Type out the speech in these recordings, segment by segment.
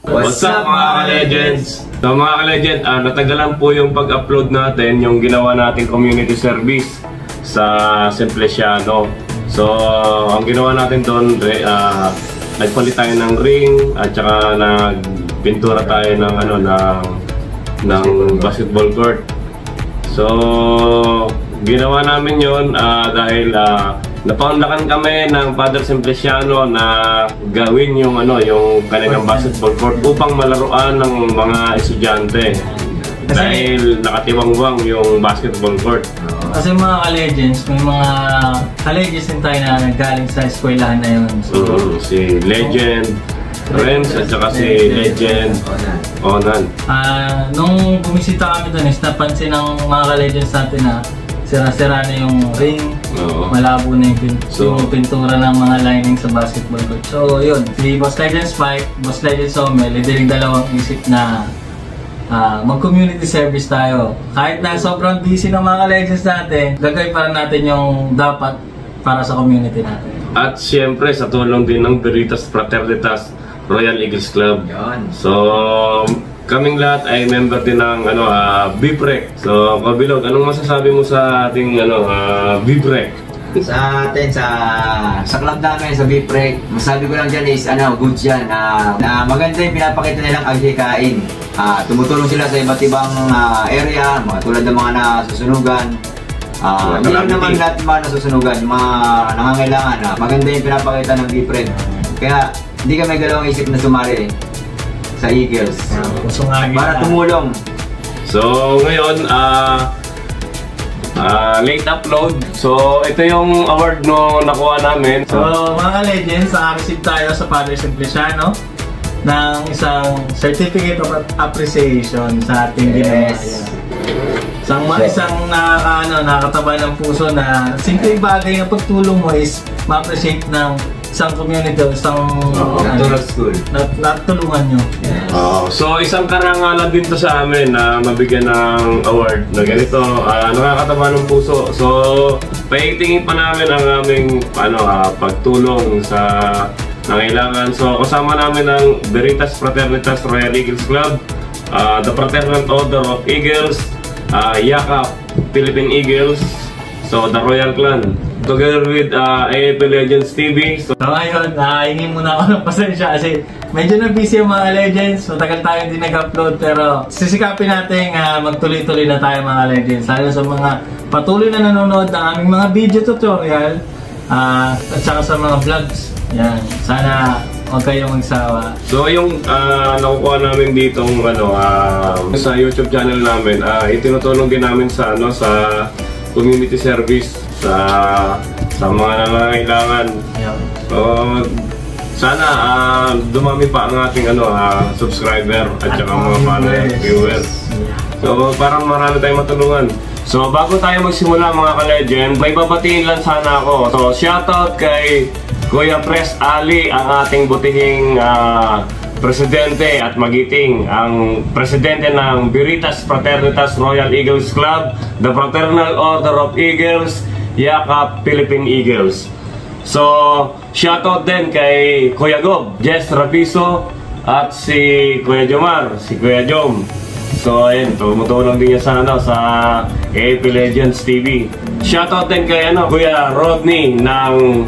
What's up mga ka-legends? So mga ka-legend, natagalan po yung pag-upload natin, yung ginawa nating community service sa Simpliciano. So ang ginawa natin doon, nagpalit tayo ng ring at saka nagpintura tayo ng ng basketball court. So ginawa namin yon dahil napaunlakan kami ng Father Simpliciano na gawin yung kanilang basketball court upang malaruan ng mga estudyante dahil nakatiwangwang yung basketball court. Kasi mga ka-legends, may mga ka-legends din tayo na naggaling sa eskwelahan na yun. So, si Legend Renz at saka si Legend Onan. Nung bumisita kami doon, napansin ng mga ka-legends natin na sira-sira na yung ring, malabo na yung pintura ng mga lining sa basketball court. So yun, si Boss Legend Spike, Boss Legend Somel, hindi dalawang isip na mag-community service tayo. Kahit na sobrang busy ng mga legends natin, gagawin para natin yung dapat para sa community natin. At siyempre sa tulong din ng Veritas Fraternitas Royal Eagles Club. So kaming lahat ay member din ng BPREC. So, Kabilog, anong masasabi mo sa ating BPREC? Sa atin, sa club namin, sa BPREC, masabi ko lang dyan is, good yan, na maganda yung pinapakita nilang agikain. Tumutulong sila sa iba't ibang area, mga tulad ng mga nasusunugan. Hindi lang naman lahat ng mga nasusunugan, mga nangangailangan. Maganda yung pinapakita ng BPREC. Kaya, hindi kami galawang isip na sumali sa Eagles para tumulong. So ngayon late upload. So ito yung award no nakuha namin. So mga legends, receive tayo sa Father Simpliciano ng isang certificate of appreciation sa ating ginawa. Isang nakakataba ng puso na simpleng bagay na pagtulong mo is ma-appreciate ng isang community o isang school natulungan nyo. So isang karangalan din to sa amin na mabigyan ng award na ganito, nakakataba ng puso. So paitingin pa namin ang aming pagtulong sa nangailangan. So kasama namin ang Veritas Fraternitas Royal Eagles Club, the Fraternal Order of Eagles, Yakap Philippine Eagles, so the Royal Clan, together with AFP Legends TV. So ngayon, hingin muna ako ng pasensya kasi medyo na-busy yung mga legends. Matagal tayo hindi nag-upload pero sisikapin natin magtuloy-tuloy na tayo mga legends. Lalo sa mga patuloy na nanonood ng aming mga video tutorial at saka sa mga vlogs. Yan, sana huwag kayong magsawa. So yung nakukuha namin ditong sa YouTube channel namin, itinutulong din namin sa community service sa mga nangangailangan. So sana dumami pa ang ating subscriber at saka mga followers, viewers. So parang marami tayong matulungan. So bago tayo magsimula mga ka-legend, may babatiin lang sana ako. So shoutout kay Kuya Pres Ali, ang ating butihing presidente at magiting, ang presidente ng Veritas Fraternitas Royal Eagles Club, the Fraternal Order of Eagles, Yakap Philippine Eagles. So shoutout din kay Kuya Gob, Jess Rapiso, at si Kuya Jomar, si Kuya Jom. So ayun, tumutulong din niya sa AFP Legends TV. Shoutout din kay Kuya Rodney ng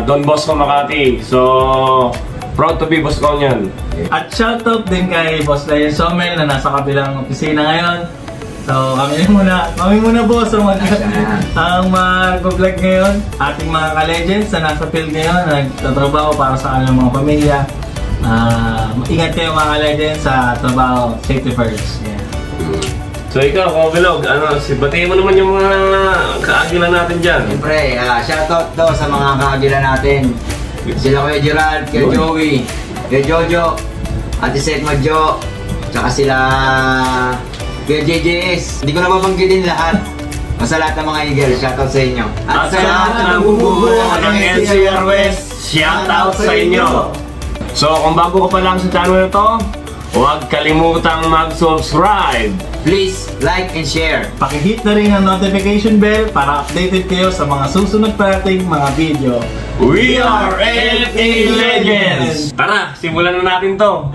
Don Bosco Makati. So proud to be Bosconian. At shoutout din kay Boss Legend Somel na nasa kabilang opisina ngayon. So kami muna boss ang mag-vlog ngayon. Ating mga ka-legends na nasa field ngayon, nagtatrabaho para sa kanilang mga pamilya. Ingat kayo mga ka-legends sa trabaho, safety first. So ikaw, Kabilog, batiin mo naman yung mga kaagilan natin dyan. Siyempre, shoutout daw sa mga kaagilan natin. Sila Kuya Gerald, Kuya Joey, Kuya Jojo, Ate Seth Madjo, tsaka sila Kuya JJS. Hindi ko na mabanggitin lahat. Basta lahat ng mga Eagles, shoutout sa inyo. At sa lahat ng bubuo ng NCR West, shoutout sa inyo. So kung bago ka pa lang sa channel na to, Huwag kalimutang mag-subscribe. Please like and share. Pakihit na rin ang notification bell para updated kayo sa mga susunod pa nating mga video. We are LA Legends! Tara, simulan na natin to.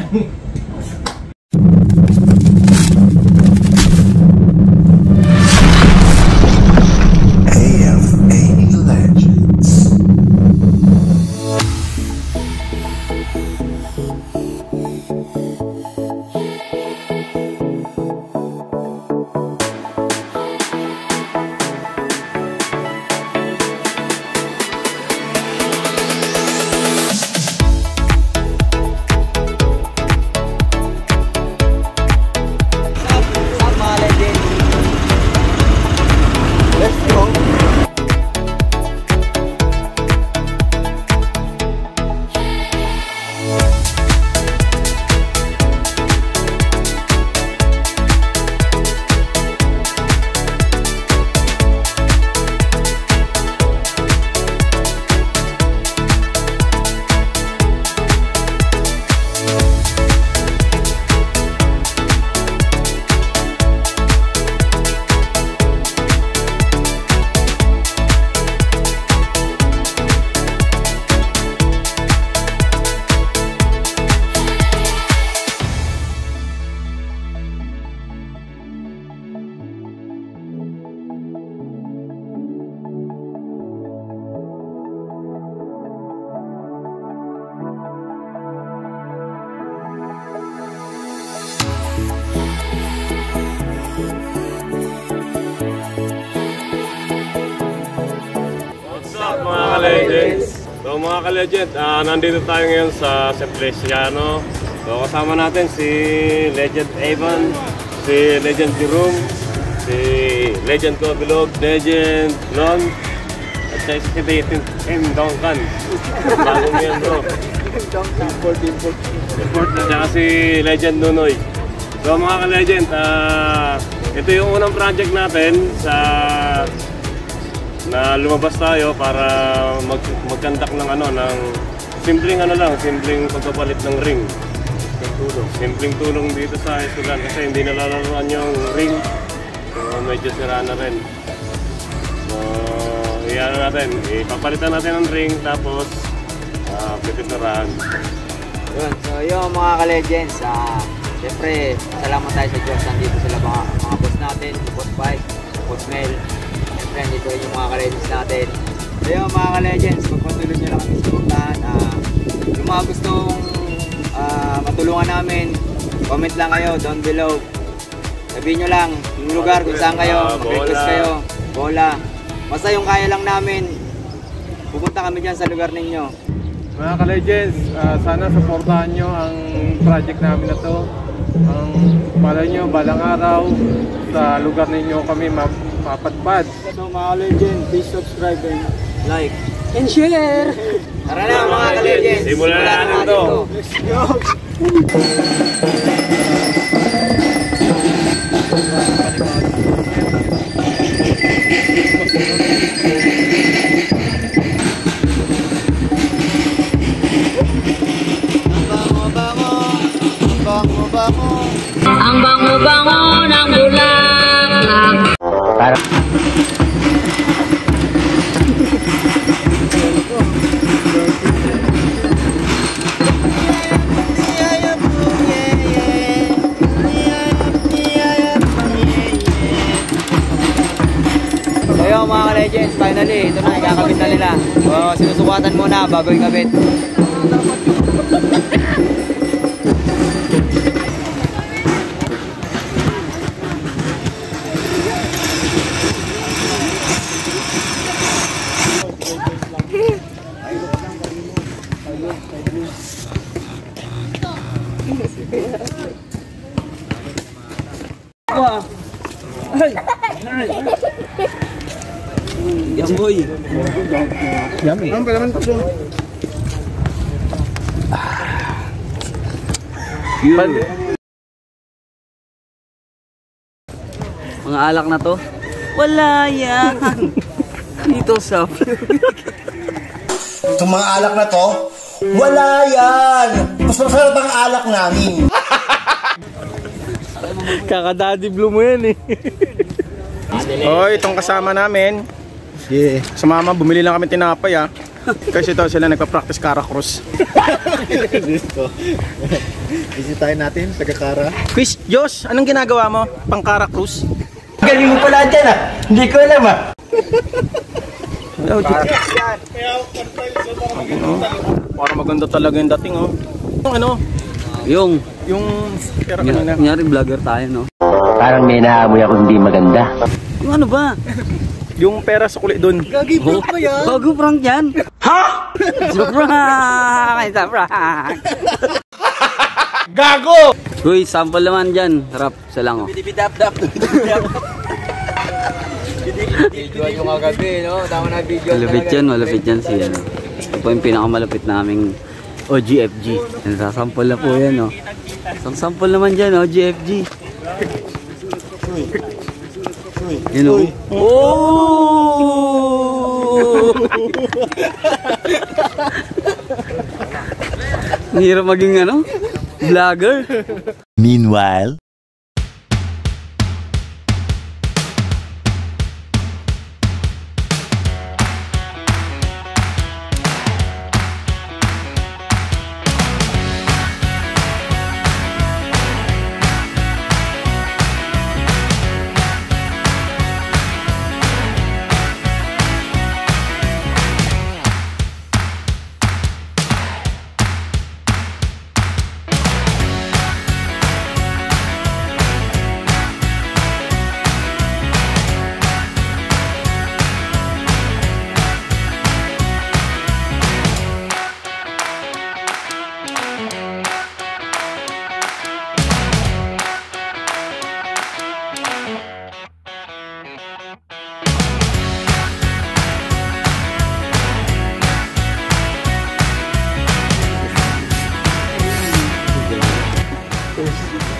Mga ka-legends. So mga ka-legend, nandito tayo ngayon sa Simpliciano. So kasama natin si Legend Evan, si Legend Jerome, si Legend Kobilog, Legend Non, at si Legend M. Duncan. Bagong yan bro. Import na siya si Legend Nunoy. So mga ka-legend, ito yung unang project natin na lumabas tayo para mag-conduct ng ng simpleng simpleng pagpapalit ng ring. Simpleng tulong dito sa Isulan kasi hindi nalalaroan yung ring. So medyo sira na rin. So ipapalitan natin ang ring tapos pipinturahan. So yung mga ka-legends, siyempre salamat tayo sa Diyos, nandito sila mga boss natin, boss Mike, boss Mel. Dito yung mga ka-legends natin. So yung mga ka-legends, magpatuloy nyo lang kami sa puntahan. Yung mga gustong matulungan namin, comment lang kayo down below. Sabihin nyo lang yung lugar kung saan kayo, mag-request kayo, bola. Basta yung kaya lang namin, pupunta kami dyan sa lugar ninyo. Mga ka-legends, sana supportahan nyo ang project namin na to. Ang pala nyo, balang araw, sa lugar ninyo kami mapadpad. So mga legend, please subscribe and Like and share! Tara na mga ka-legends, simulan na natin to. Let's go! Ang bango-bango ng bulaklak. So yun mga ka-legends, finally, ito na, ikakabit na nila. So sinusukatan muna bago ikabit. Jamboy. Yummy. Ang palaman to. Mga alak na to? Wala yan! Dito sa Itong mga alak na to, wala yan! Mas masarap ang alak namin. Kaka-daddy blue mo yan eh. Oh, itong kasama namin. Yeah. Sumama, bumili lang kami tinapay ah. Kasi ito sila nagpa-practice Kara Cruz. Bisitahin natin, taga-Kara. Chris, Josh, anong ginagawa mo? Pang Kara Cruz? Galing mo pala dyan ah. Hindi ko alam ah. Para maganda talaga yung dating oh. Yung ano? Yung pera kanina. Kunyari vlogger tayo, no? Parang may naamoy ako hindi maganda. Yung ano ba? Yung pera sa kulit doon. Gagi, prank ba yan? Bago prank yan. Ha? It's a prank! It's a prank! Gago! Uy, sample naman dyan. Harap, isa lang, oh. Bidibidap-dap. Video yung kagabi, no? Tama na video. Malupit yan si ano. Ito po yung pinakamalupit naming OGFG. Nasasample na po yan, oh. Isang sample naman dyan, OGFG. You know? Oh! Hirap maging ano? Vlogger. Meanwhile,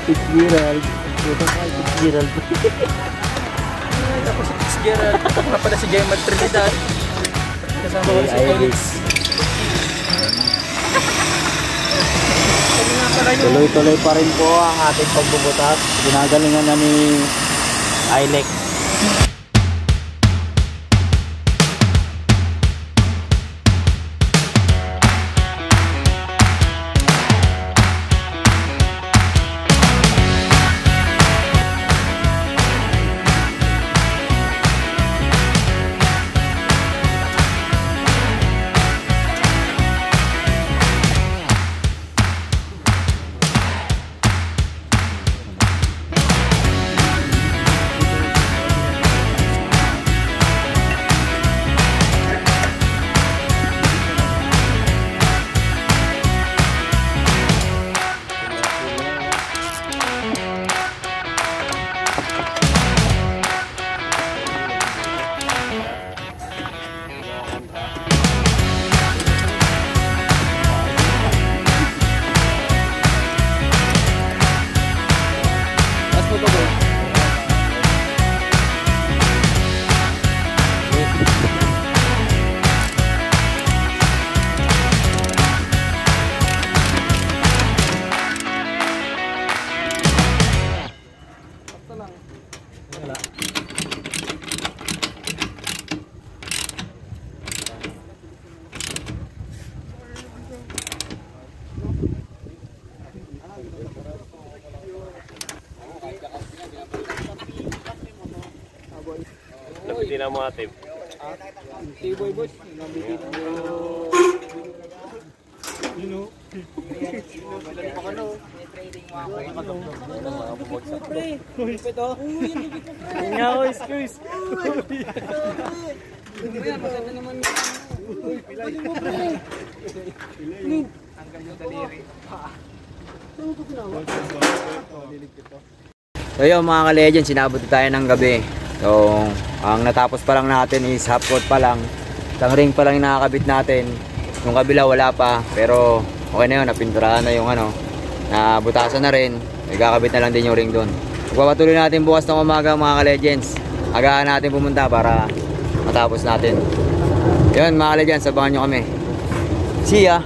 Fitzgerald. Fitzgerald. Tapos si Fitzgerald. Tapos nga pala si Gemma Trinidad. Kasama ko si Felix. tuloy-tuloy pa rin po ang ating pagbubutas. Ginagalingan na ni Ilek. Nabitin ang mga tip. T-boy boss, nabitin mo. So yun mga ka-legend, sinabot tayo ng gabi. So ang natapos pa lang natin is half court pa lang. Isang ring pa lang yung nakakabit natin. Yung kabila wala pa, pero okay na yun, napinturahan na yung ano, nabutasan na rin. Nagkakabit na lang din yung ring doon. Pagpapatuloy natin bukas ng umaga mga ka-legends. Agahan natin pumunta para matapos natin. Yun mga ka-legends, sabangan nyo kami. See ya!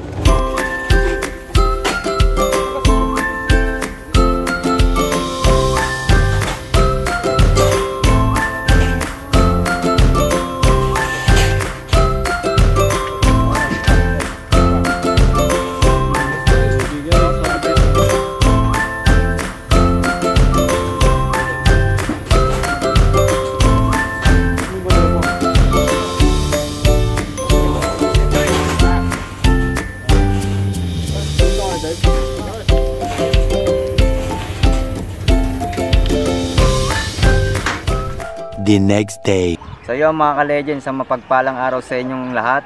the next day. So yun mga ka-legends, ang mapagpalang araw sa inyong lahat.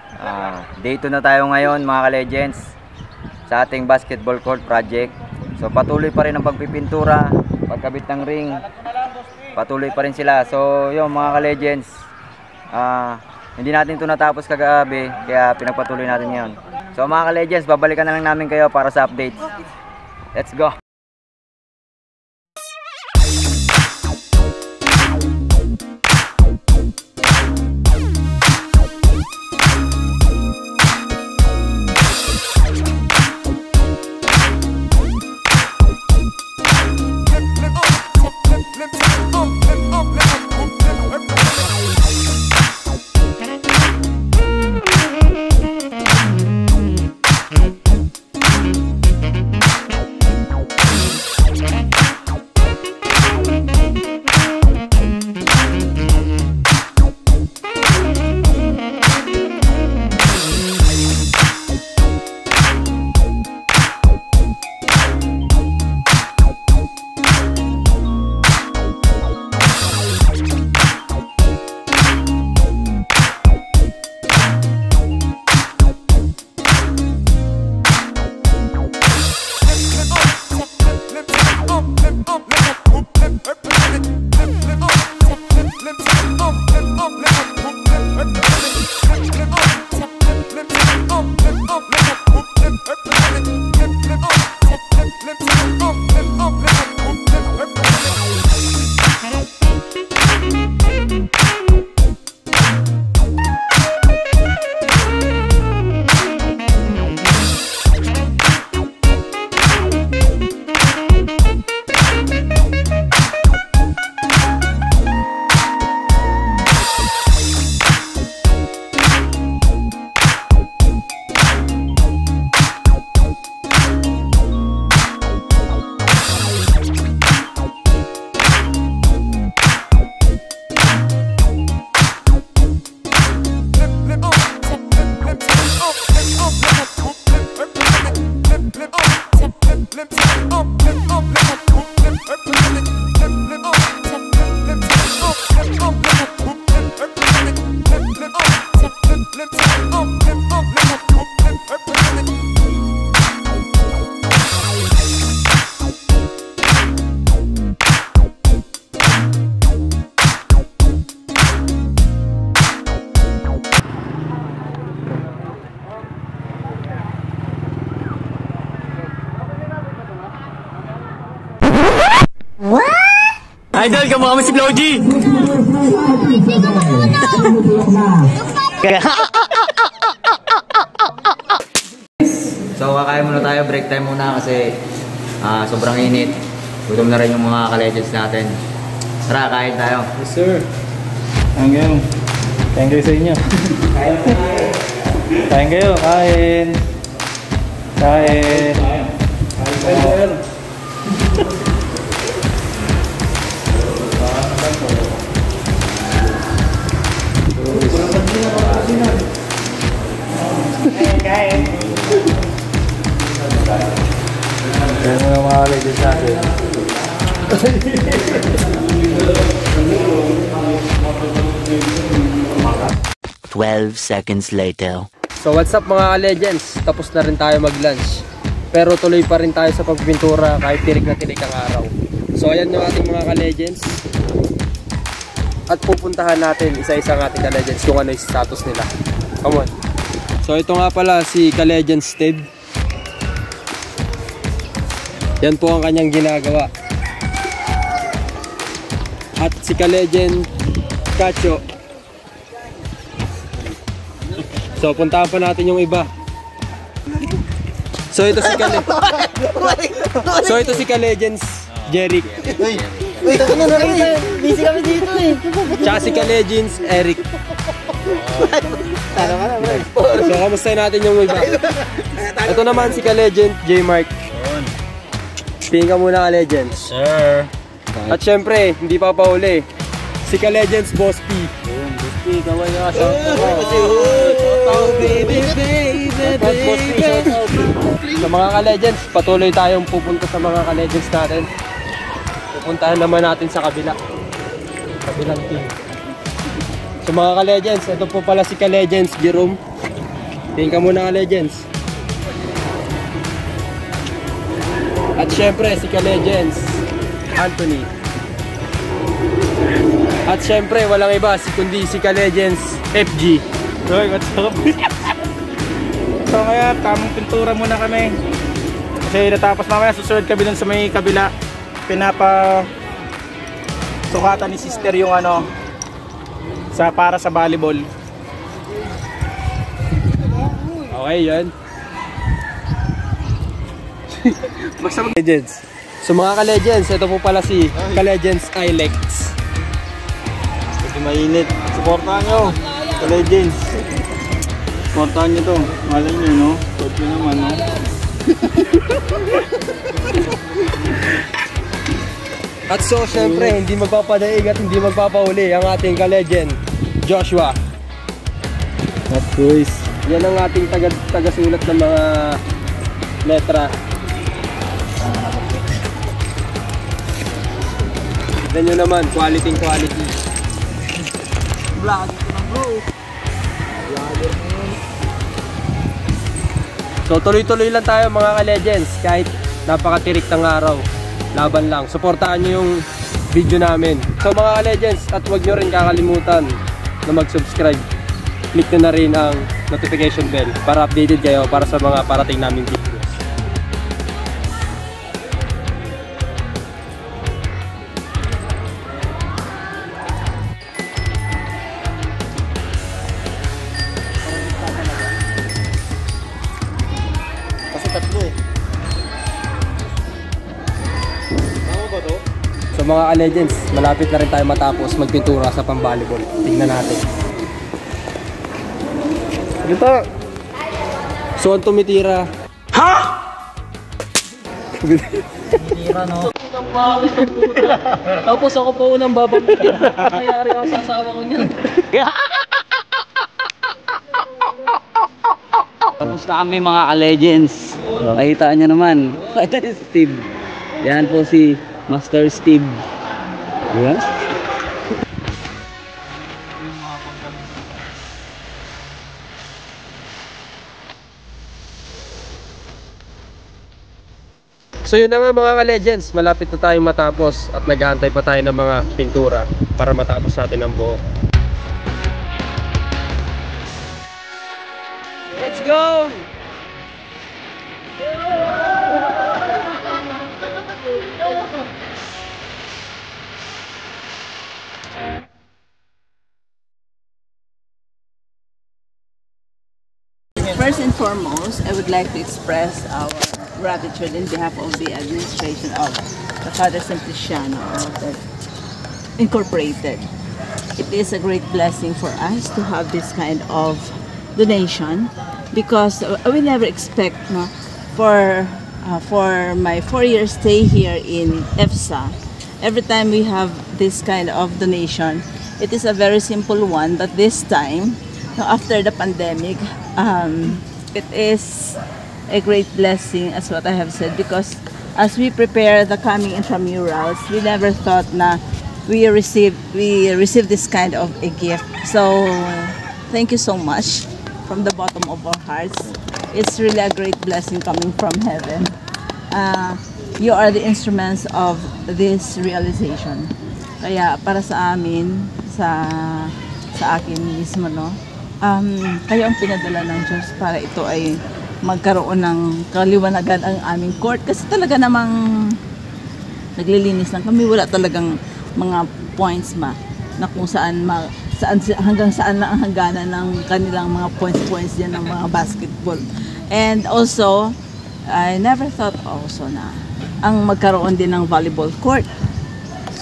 Day 2 na tayo ngayon mga ka-legends sa ating basketball court project. So patuloy pa rin ang pagpipintura, pagkabit ng ring, patuloy pa rin sila. So yun mga ka-legends, hindi natin ito natapos kagabi, kaya pinagpatuloy natin ngayon. So mga ka-legends, babalikan na lang namin kayo para sa updates. Let's go! Idol, kamukha mo si Floji! So kakain muna tayo, break time muna kasi sobrang init. Gutom na rin yung mga ka-legends natin. Tara, kain tayo. Yes sir. Hanggang kain kayo sa inyo. Kain kayo, kain. Kain. Kain. Kain. Kain mo ng mga legends natin. 12 seconds later. So what's up mga legends? Tapos na rin tayo mag-lunch. Pero tuloy pa rin tayo sa pagpintura kahit tirik na tirik ang araw. So ayan yung ating mga ka-legends. At pupuntahan natin isa-isa ang ating ka-legends kung ano yung status nila. Come on. So ito nga pala si ka-legends Ted. Yan po ang kanyang ginagawa. At si ka-legend Kacho. So puntahan pa natin yung iba. So ito si ka-legends Jeric. Busy kami dito eh. Tsaka si ka-legends Eric. So kamustahin natin yung iba. Ito naman si ka-legend J Mark. Tingin ka muna ka-legends. Sir. At syempre, hindi pa pauli. Si ka-legends Boss P. Boss P, gawin nyo ka sa Sa mga ka-legends, patuloy tayong pupunta sa mga ka-legends natin. Pupuntahan naman natin sa kabila. Kabilang team. So mga ka-legends, ito po pala si ka-legends Jerome. Tingin ka muna ka-legends. At syempre si ka-legends Anthony. At syempre walang iba kundi si ka-legends FG. Hoy, what's up? So kaya tamang pintura muna kami. Kasi natapos mamaya susunod kami dun sa may kabila. Pinapa sukatan ni sister yung ano para sa volleyball. Okay, yan. Legends. So mga ka-legends, ito po pala si ka-legends Ilex. Ito mainit. Supportahan nyo. Ka-legends. Supportahan nyo to. Malay nyo, no? Support nyo naman, no? At so, syempre, hindi magpapadaig at hindi magpapahuli ang ating ka-legend, Joshua. At boys. Yan ang ating taga-sulat ng mga letra. Tignan nyo naman, quality. Vlog ito na bro. So tuloy-tuloy lang tayo mga ka-legends kahit napakatirik ng araw. Laban lang. Suportahan nyo yung video namin. So mga ka-legends, at huwag nyo rin kakalimutan na mag-subscribe. Click nyo na rin ang notification bell para updated kayo para sa mga parating namin videos. So mga ka-legends, malapit na rin tayo matapos magpintura sa pang-volleyball. Tingnan natin. Ito. So ang tumitira. Ha? Tira, no? Tapos ako pa unang babangkit. Kayari ako sa asawa ko niyan. Tapos na kami mga ka-legends. Makita nyo naman. Ito si Steve. Yan po si Master Steve. Ayan. So yun na nga mga ka-legends, malapit na tayong matapos at nag-aantay pa tayo ng mga pintura para matapos natin ang buo. Let's go! First and foremost, I would like to express our gratitude in behalf of the administration of the Father Simpliciano Incorporated. It is a great blessing for us to have this kind of donation because we never expect for my 4-year stay here in EFSA. Every time we have this kind of donation, it is a very simple one, but this time, after the pandemic, it is a great blessing as what I have said, because as we prepare the coming intramurals, we never thought na we receive this kind of a gift. So thank you so much from the bottom of our hearts. It's really a great blessing coming from heaven. You are the instruments of this realization. Kaya para sa amin, sa akin mismo, kayo ang pinadala ng Diyos para ito ay magkaroon ng kaliwanagan ang aming court, kasi talaga namang naglilinis lang kami, wala talagang mga points na kung saan hanggang saan lang ang hangganan ng kanilang mga points diyan ng mga basketball. And also I never thought also na ang magkaroon din ng volleyball court,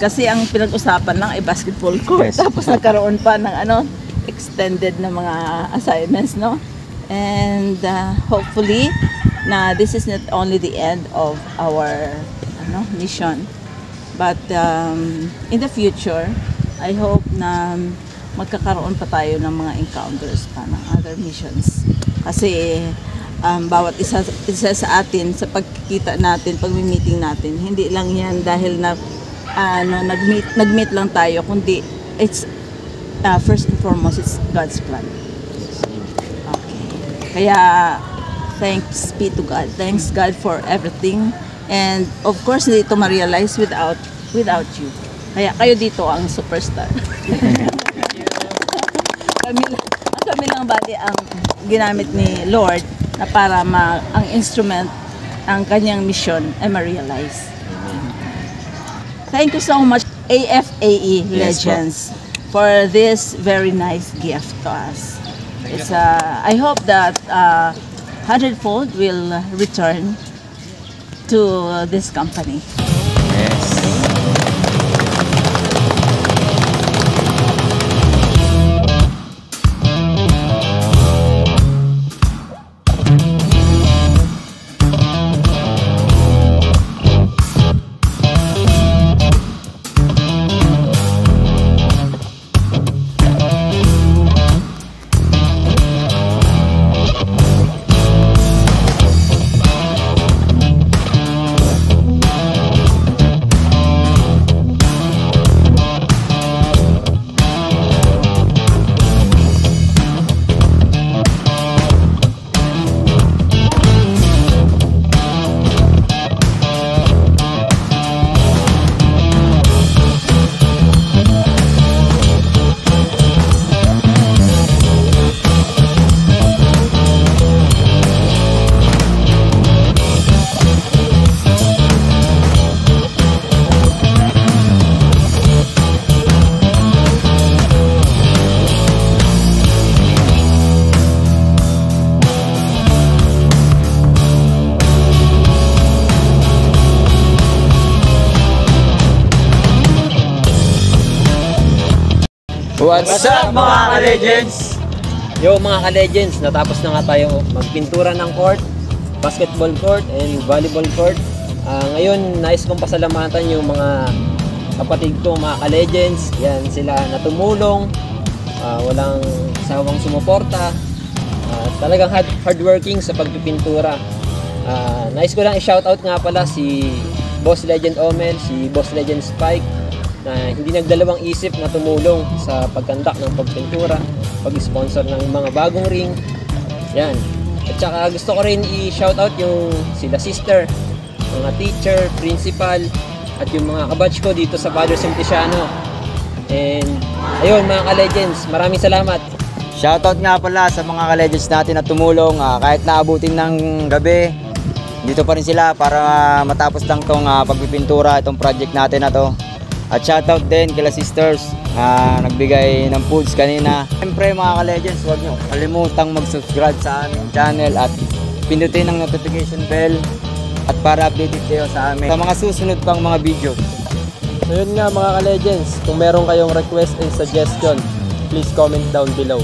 kasi ang pinag-usapan lang ay basketball court, tapos nagkaroon pa ng extended na mga assignments, and hopefully na this is not only the end of our mission, but in the future I hope na magkakaroon pa tayo ng mga encounters pa ng other missions, kasi bawat isa sa atin sa pagkikita natin, pag-meeting natin, hindi lang yan dahil na nag-meet lang tayo, kundi it's first and foremost, it's God's plan. Okay. Kaya, thanks be to God. Thanks God for everything. And of course, hindi ito ma-realize without you. Kaya kayo dito ang superstar. kami lang bali ang ginamit ni Lord na para ang instrument, ang kanyang mission ay ma-realize. Thank you so much, AFAE Legends, for this very nice gift to us. It's, I hope that 100-fold will return to this company. What's up mga ka-legends? Yo mga ka-legends, natapos na nga tayo magpintura ng court, basketball court and volleyball court. Ngayon, nais kong pasalamatan yung mga kapatid ko, mga ka-legends. Yan, sila na tumulong, walang sawang sumuporta, talagang hardworking sa pagpipintura. Nais ko lang i-shoutout nga pala si Boss Legend Omel, si Boss Legend Spike, na hindi nagdalawang isip na tumulong sa pagkandak ng pagpintura, pag-sponsor ng mga bagong ring. Yan. At saka gusto ko rin i-shoutout yung sila sister, mga teacher, principal, at yung mga kabatch ko dito sa Father Simpliciano. And ayun mga ka-legends, maraming salamat. Shoutout nga pala sa mga ka-legends natin na tumulong kahit naabutin ng gabi. Dito pa rin sila para matapos lang tong pagpipintura, itong project natin na to. At shoutout din kila sisters nagbigay ng foods kanina. Siyempre mga ka-legends, huwag nyo kalimutang mag-subscribe sa aming channel at pindutin ang notification bell at para updated kayo sa amin sa mga susunod pang mga video. So yun nga mga ka-legends, kung meron kayong request and suggestion, please comment down below.